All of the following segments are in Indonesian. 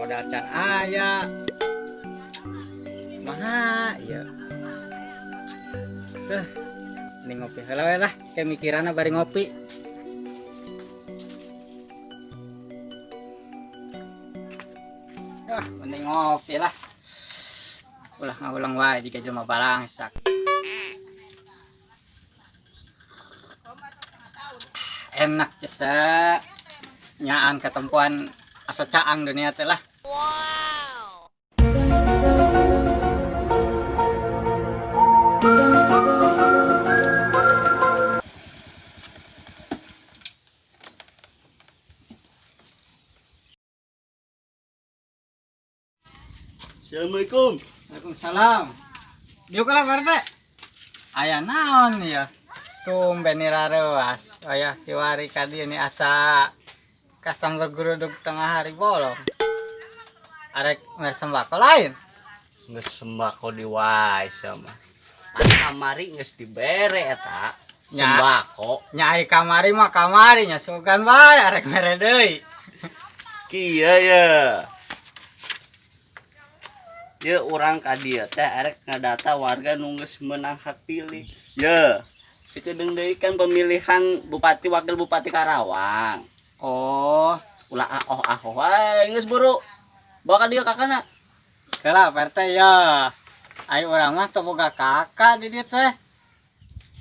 modal can aya maha ya tuh ini ngopi heula we lah kayak mikiranna bari ngopi. Mending ngopi lah ulah ngaulang wae jika jelema balangsak. Enak jasa nyaan ketempuan asa caang dunia teh lah. Wow. Assalamualaikum. Waalaikumsalam. Dieu kala Pak. Aya naon ya? Tumben rarewas. Aya kiwari ka dieu ni asa kasanggur geruduk tengah hari bolong. Arek mer sembako lain. Geus sembako di wae sama. Kamari geus dibere eta. Sembako. Nyai kamari mah kamari nya sugan bae arek mere deui. Kieu ya. Ya orang ka dieu teh arek ngadata warga nu geus meunang hak pilih. Ya. Sikedeung deui kan pemilihan bupati wakil bupati Karawang. Oh, Ulah ahoh wae geus buru. Bawa ka dieu kakana. kala Pak ya. Ai urang mah teu boga kakak di dieu teh.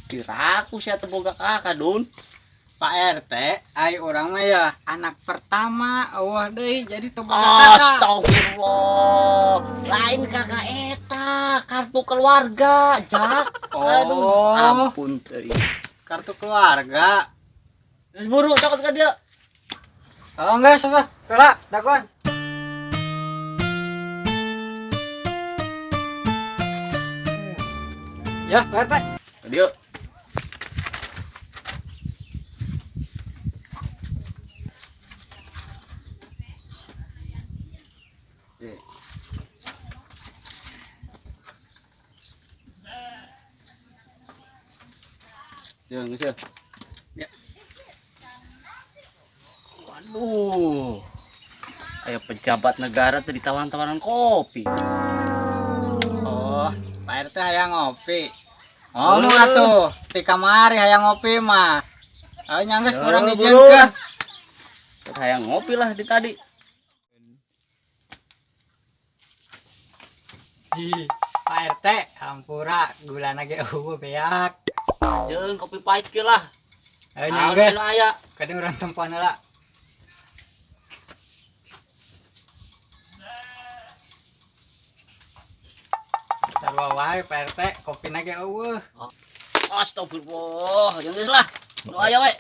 Diraku sia teu boga kakak, Dun. Pak RT, ai urang mah ya anak pertama, eueuh deui jadi teu boga kakak. Astagfirullah. Lain kakak eta, kartu keluarga, Jak. Oh. Ampun teuing. Kartu keluarga. Geus buru cokot ka dia. Oh enggak, sabar. Kala, dakuan. Ya, Pak RT. Ka dia. Ya, geus ya. Ya. Waduh. Aya pejabat negara teh ditawan-tawanan kopi. Oh, Pak RT hayang ngopi. Ngomong atuh, di kamari hayang ngopi mah. Ayo nyangges Ya, urang buru. dijieunkeun. Hayang ngopi lah di tadi. Hi, Pak RT, hampura gulana ge eueuh beak. Jeung kopi pahit ge lah. Ayo nyangges, Anu aya. kadang urang tempuan heula. Sarua wae Pak RT, kopina ge eueuh. Astagfirullah, jeung geus lah. Nu aya we.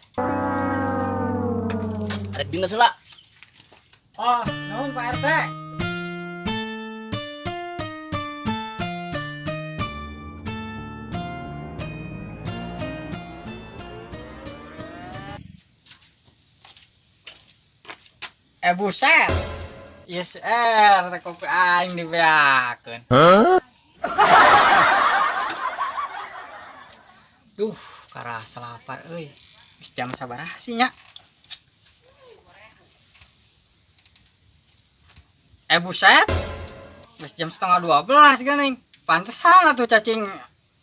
Arek dina heula. Oh, nuhun Pak RT. Buset. Yes, teh kopi aing dibeakeun. Duh, karasa lapar euy. Geus jam sabaraha sih nya? Buset. Geus jam 11:30 geuning. Pantesan atuh cacing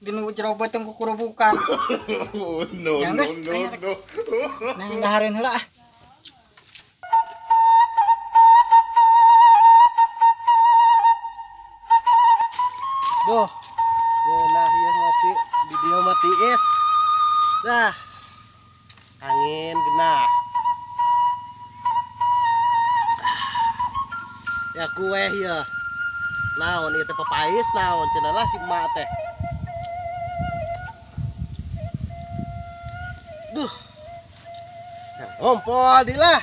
dinu jero beuteung ku kurubukan. No, Yang no, geus, no, aya, no. Nah, ngahareun heula ah. Duh, nah iya ngopi di dia mati es. Dah, angin genah. Ya kue ya. Naon ieu teh papais naon cenah lah si emak teh. Duh. Ya ngompol di lah.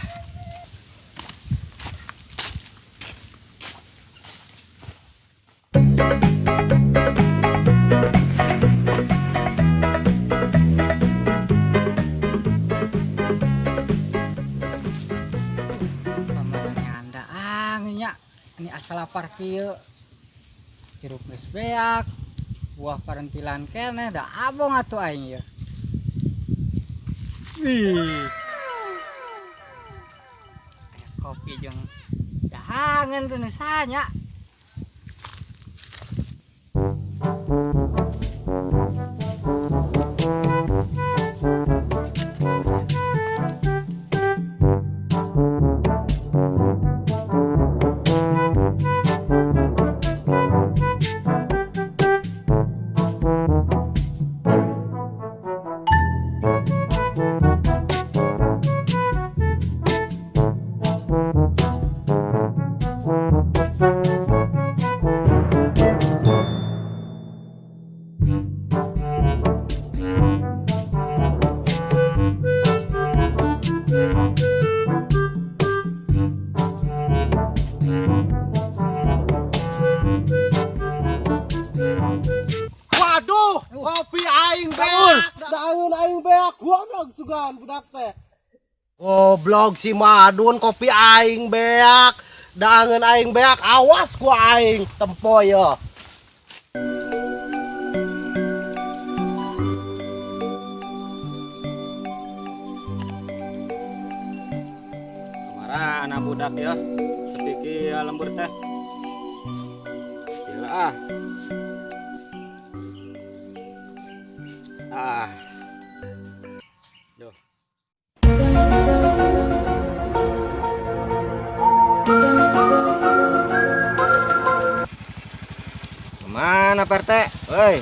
Pamanane anda nya ini asal lapar kieu. Jeruk geus beak, buah parentilan keneh da abong atuh aing ieu. Wih. Aya kopi jeung Dahangan tuh nusanya. Waduh, kopi aing beak. Daun aing beak. Goblok sugan budak teh. Goblok si Madun kopi aing beak. Daun aing beak. Awas ku aing tempo ya. Marah anak budak ya. Sedikit lembur teh. Gila ah. Ah. Duh. Kemana Pak RT? Woi,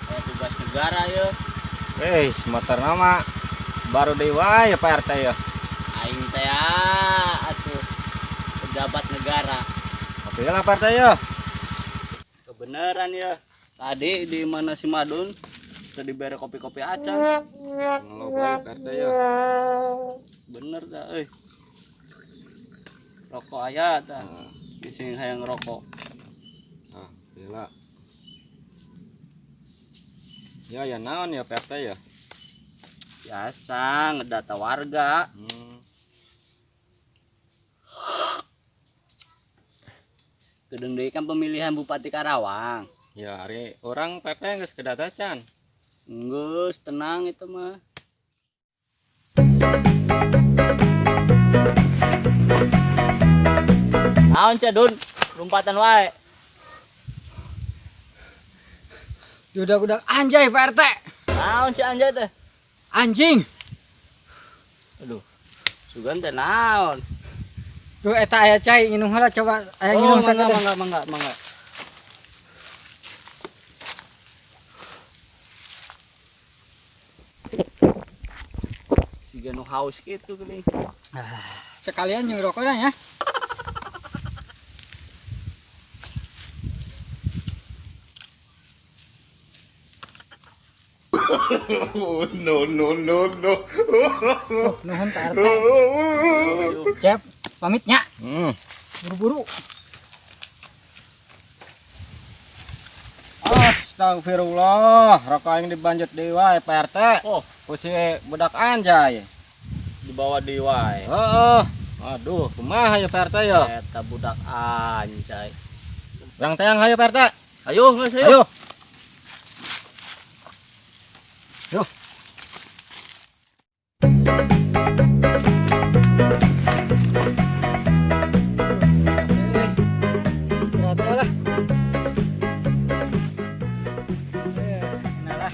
Kayak tugas negara ya. motor nama baru dewa ya Pak RT ya. Aing teh atuh pejabat negara. Oke lah Pak RT ya. Kebenaran ya. Tadi di mana si Madun tadi diberi kopi-kopi acan. Ngobrol Pak RT ya. Bener dah rokok aya tah. Bising hayang rokok. Ah, gila. Ya naon ya Pak RT ya. Biasa ngedata warga. Gedeng deui kan pemilihan Bupati Karawang. Ya hari orang Pak RT geus kedata can. Geus tenang itu mah. Naon cia Dun? Lompatan wae. Udah anjay Pak RT. Naon cia anjay teh? Anjing. Aduh. Sugan teh naon? Tuh eta aya cai nginum heula coba aya nginum sakit. Mangga. Siga nu haus kitu geuning. Sekalian jeung rokoknya ya. No. Nuhun Pak RT. Cep, pamitnya. Buru-buru. Astagfirullah, rokok yang dibanjut dewa ya Pak RT. Oh, Pusi budak anjay. dibawa di wae. Heeh. Aduh, kumaha ya Pak RT ya? Eta budak anjay. Yang tayang hayo Pak RT. Ayo, geus ayo. Ayo. Istirahat dulu lah. Nah lah.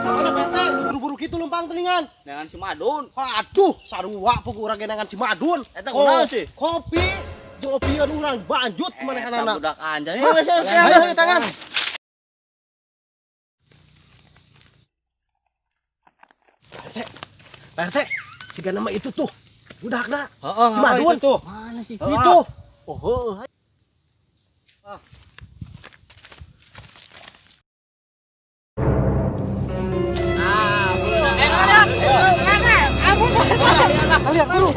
Mana Pak RT? Buru-buru gitu lumpang telingan. Dengan si Madun. Aduh, sarua pokok urang genangan si Madun. Eta kunaon sih? Kopi. Kopian urang banjut Eta manehanana. budak anjay. Hah? Geus, geus, Ayo, geus. ayo, tangan. Pak RT, siga nama itu tuh. Budakna. Heeh. Si Madun. Itu tuh. Mana sih? Itu. Oh, heuh. Kalian buru.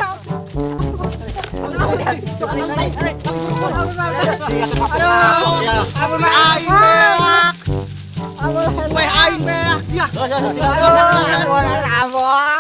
Aing beak. Weh aing beak sia. Ampun.